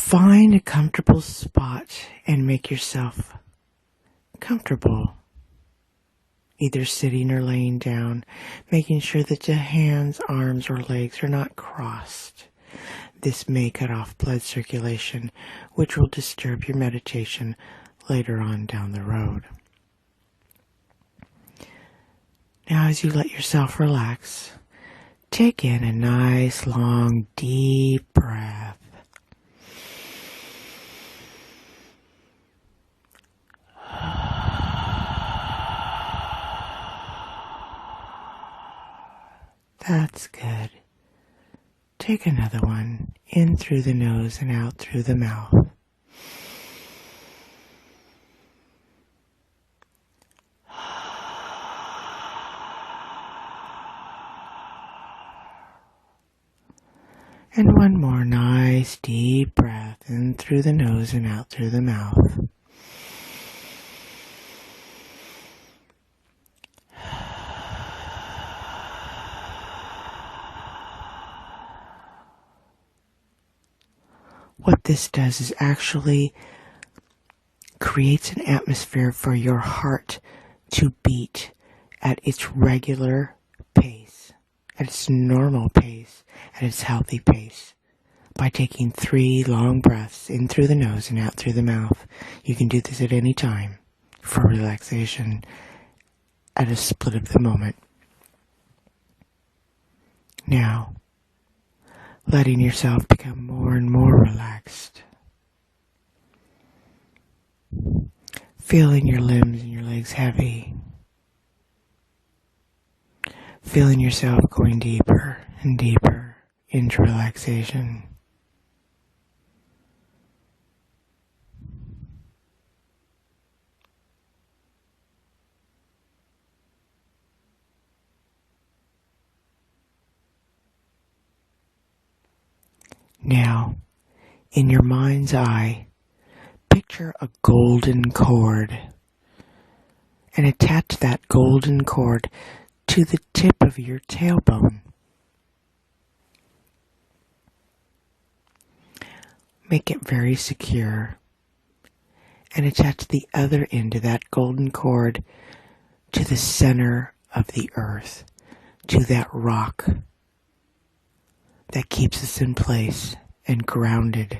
Find a comfortable spot and make yourself comfortable, either sitting or laying down, making sure that your hands, arms, or legs are not crossed. This may cut off blood circulation, which will disturb your meditation later on down the road. Now, as you let yourself relax, take in a nice, long, deep breath. That's good. Take another one, in through the nose and out through the mouth. And one more nice deep breath in through the nose and out through the mouth. What this does is actually creates an atmosphere for your heart to beat at its regular pace, at its normal pace, at its healthy pace. By taking 3 long breaths in through the nose and out through the mouth. You can do this at any time for relaxation at a split of the moment. Now, letting yourself become more and more relaxed. Feeling your limbs and your legs heavy. Feeling yourself going deeper and deeper into relaxation. Now, in your mind's eye, picture a golden cord and attach that golden cord to the tip of your tailbone. Make it very secure and attach the other end of that golden cord to the center of the earth, to that rock that keeps us in place and grounded.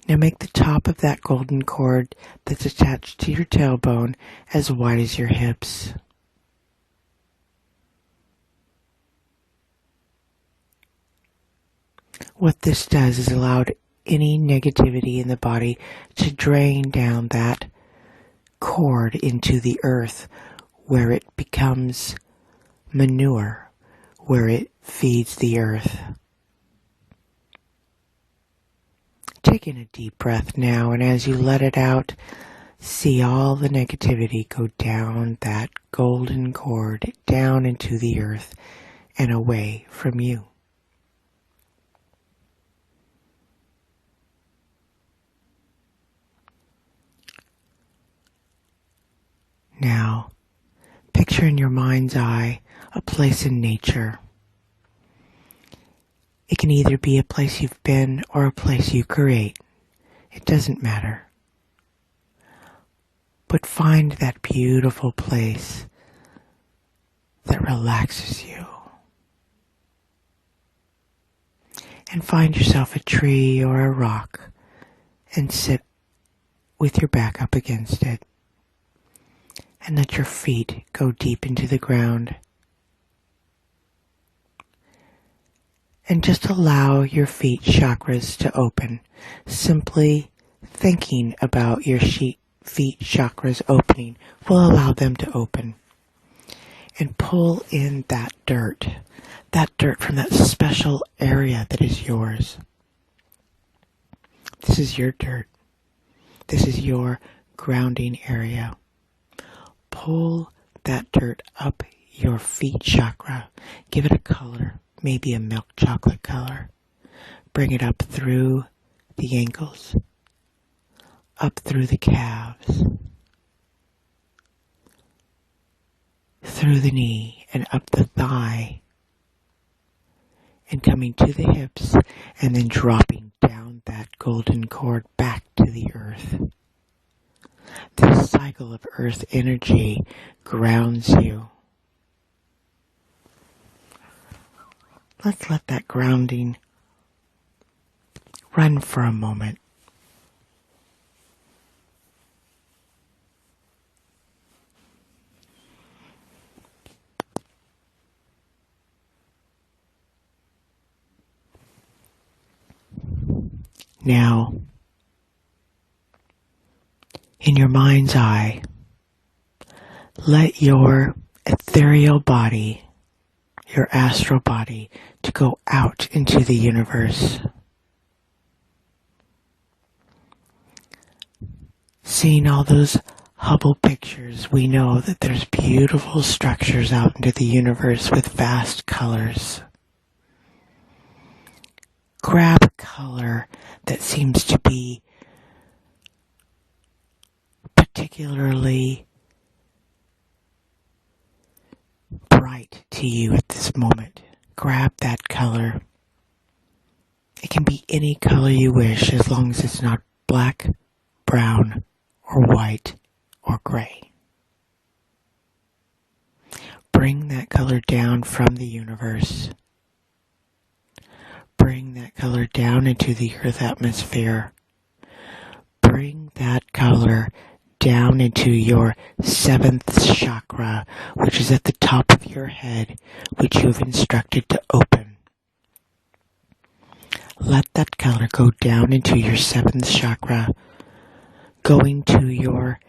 Now make the top of that golden cord that's attached to your tailbone as wide as your hips. What this does is allow any negativity in the body to drain down that cord into the earth where it becomes manure, where it feeds the earth. Take in a deep breath now, and as you let it out, see all the negativity go down that golden cord, down into the earth and away from you. Now, picture in your mind's eye a place in nature. It can either be a place you've been or a place you create. It doesn't matter. But find that beautiful place that relaxes you. And find yourself a tree or a rock and sit with your back up against it. And let your feet go deep into the ground. And just allow your feet chakras to open. Simply thinking about your feet chakras opening will allow them to open. And pull in that dirt from that special area that is yours. This is your dirt. This is your grounding area. Pull that dirt up your feet chakra. Give it a color, maybe a milk chocolate color. Bring it up through the ankles, up through the calves, through the knee and up the thigh, and coming to the hips, and then dropping down that golden cord back to the earth. This cycle of earth energy grounds you. Let's let that grounding run for a moment. Now, in your mind's eye, let your ethereal body, your astral body, to go out into the universe. Seeing all those Hubble pictures, we know that there's beautiful structures out into the universe with vast colors. Grab a color that seems to be particularly bright to you at this moment. Grab that color. It can be any color you wish as long as it's not black, brown, or white, or gray. Bring that color down from the universe. Bring that color down into the earth atmosphere. Bring that color down into your 7th chakra, which is at the top of your head, which you have instructed to open. Let that color go down into your 7th chakra, going to your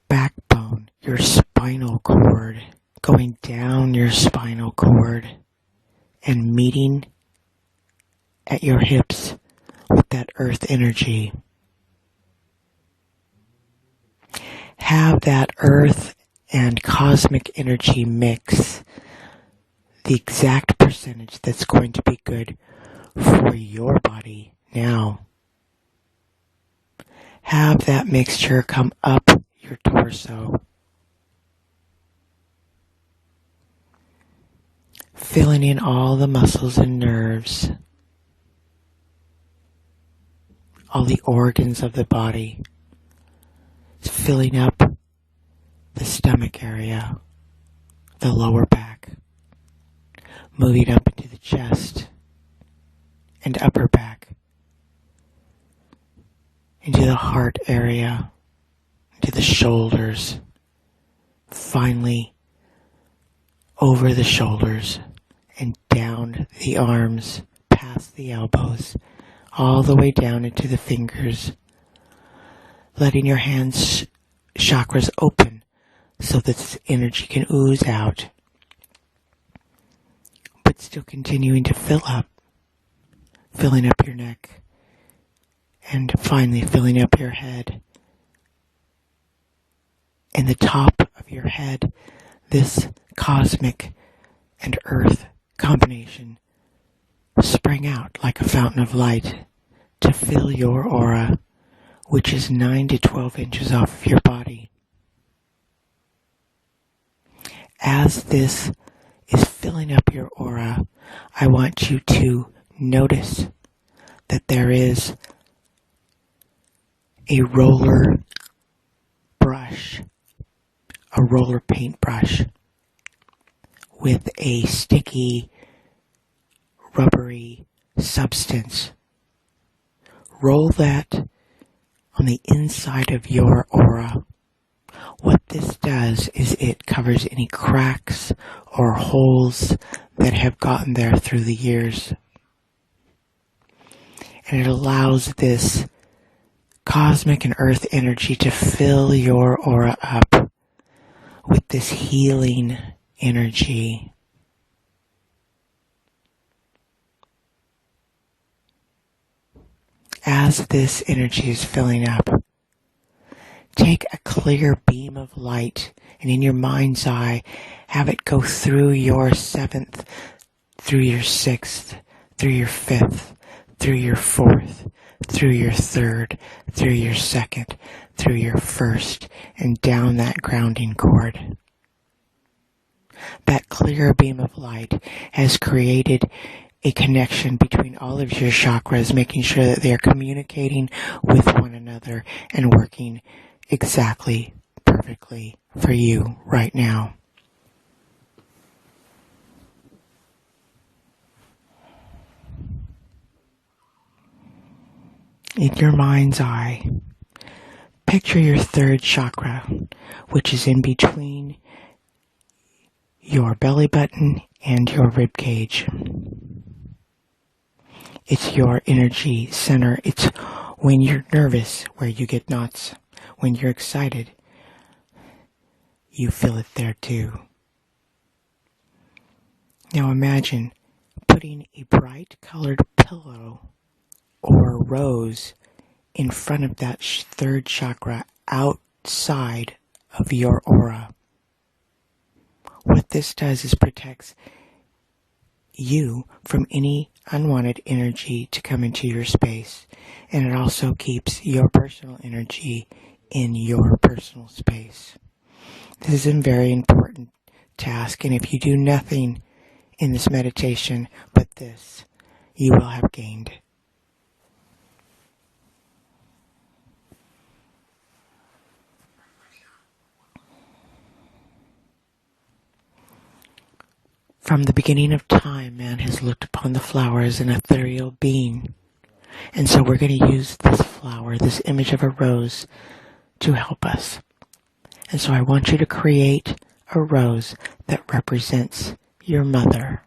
backbone, your spinal cord, going down your spinal cord, and meeting at your hips with that earth energy. Have that earth and cosmic energy mix the exact percentage that's going to be good for your body now. Have that mixture come up your torso, filling in all the muscles and nerves, all the organs of the body. It's filling up the stomach area, the lower back, moving up into the chest and upper back, into the heart area, into the shoulders, finally over the shoulders and down the arms, past the elbows, all the way down into the fingers, letting your hands chakras open so that this energy can ooze out, but still continuing to fill up, filling up your neck, and finally filling up your head. In the top of your head, this cosmic and earth combination sprang out like a fountain of light to fill your aura, which is 9 to 12 inches off of your body. As this is filling up your aura, I want you to notice that there is a roller brush, a roller paintbrush with a sticky, rubbery substance. Roll that on the inside of your aura. What this does is it covers any cracks or holes that have gotten there through the years. And it allows this cosmic and earth energy to fill your aura up with this healing energy. As this energy is filling up, take a clear beam of light and in your mind's eye, have it go through your 7th, through your 6th, through your 5th, through your 4th, through your 3rd, through your 2nd, through your 1st, and down that grounding cord. That clear beam of light has created a connection between all of your chakras, making sure that they are communicating with one another and working exactly perfectly for you right now. In your mind's eye, picture your third chakra, which is in between your belly button and your rib cage. It's your energy center. It's when you're nervous where you get knots. When you're excited, you feel it there too. Now imagine putting a bright colored pillow or rose in front of that third chakra outside of your aura. What this does is protects you from any unwanted energy to come into your space, and it also keeps your personal energy in your personal space. This is a very important task, and if you do nothing in this meditation but this, you will have gained. From the beginning of time, man has looked upon the flower as an ethereal being. And so we're going to use this flower, this image of a rose, to help us. And so I want you to create a rose that represents your mother.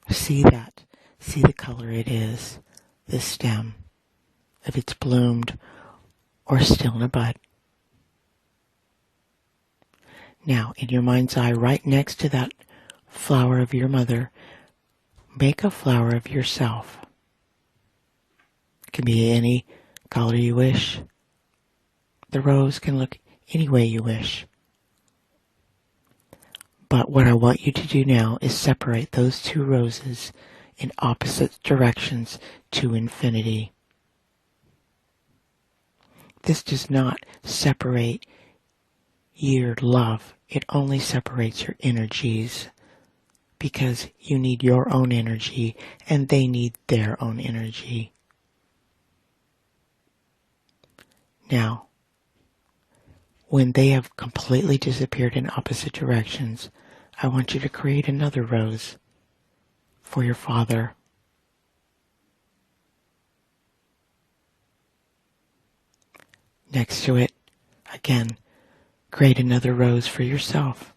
See that. See the color it is, the stem, if it's bloomed or still in a bud. Now, in your mind's eye, right next to that flower of your mother, make a flower of yourself. It can be any color you wish. The rose can look any way you wish. But what I want you to do now is separate those two roses in opposite directions to infinity. This does not separate your love. It only separates your energies, because you need your own energy and they need their own energy. Now, when they have completely disappeared in opposite directions, I want you to create another rose for your father. Next to it, again, create another rose for yourself.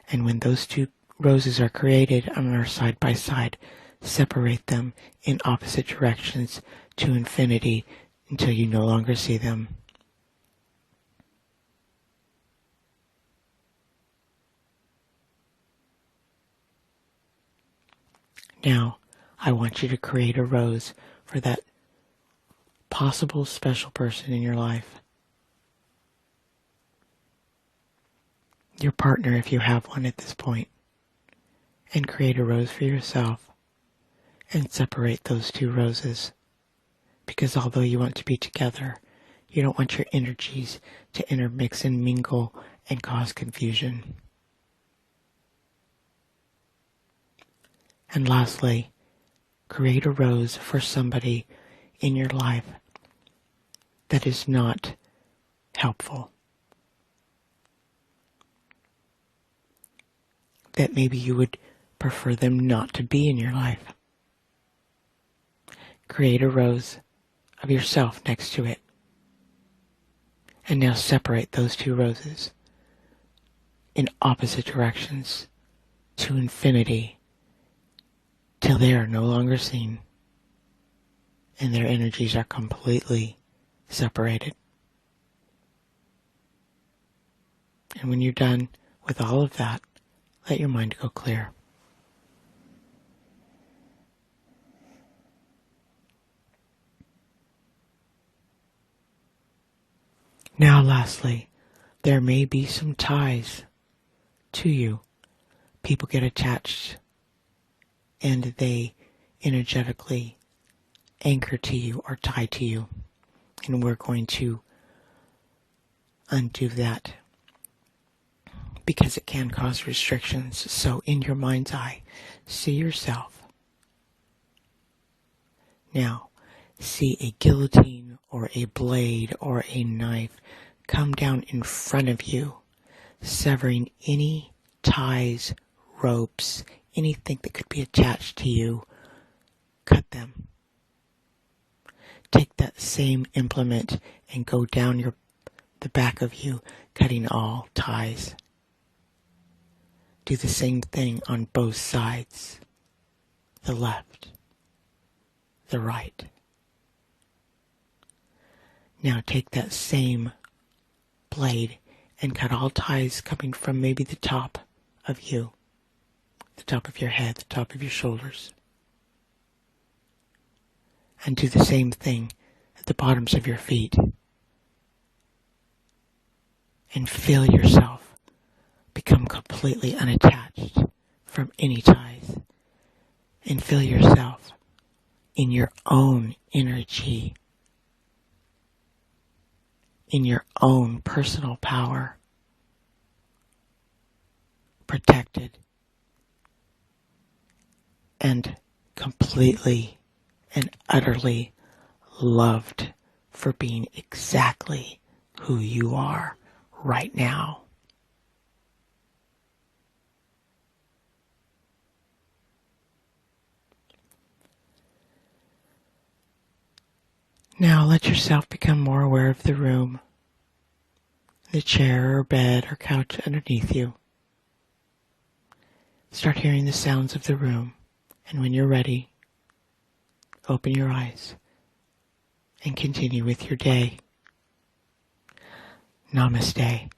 And when those two roses are created and are side by side, separate them in opposite directions to infinity until you no longer see them. Now, I want you to create a rose for that possible special person in your life. Your partner, if you have one at this point. And create a rose for yourself. And separate those two roses. Because although you want to be together, you don't want your energies to intermix and mingle and cause confusion. And lastly, create a rose for somebody in your life that is not helpful. That maybe you would prefer them not to be in your life. Create a rose of yourself next to it. And now separate those two roses in opposite directions to infinity till they are no longer seen and their energies are completely separated. And when you're done with all of that, let your mind go clear. Now lastly, there may be some ties to you. People get attached and they energetically anchor to you or tie to you. And we're going to undo that because it can cause restrictions. So in your mind's eye, see yourself. Now, see a guillotine or a blade or a knife come down in front of you, severing any ties, ropes, anything that could be attached to you. Cut them. Take that same implement and go down the back of you, cutting all ties. Do the same thing on both sides, the left, the right. Now take that same blade and cut all ties coming from maybe the top of you, the top of your head, the top of your shoulders. And do the same thing at the bottoms of your feet. And feel yourself become completely unattached from any ties. And feel yourself in your own energy, in your own personal power, protected and completely and utterly loved for being exactly who you are right now. Now let yourself become more aware of the room, the chair or bed or couch underneath you. Start hearing the sounds of the room, and when you're ready, open your eyes and continue with your day. Namaste.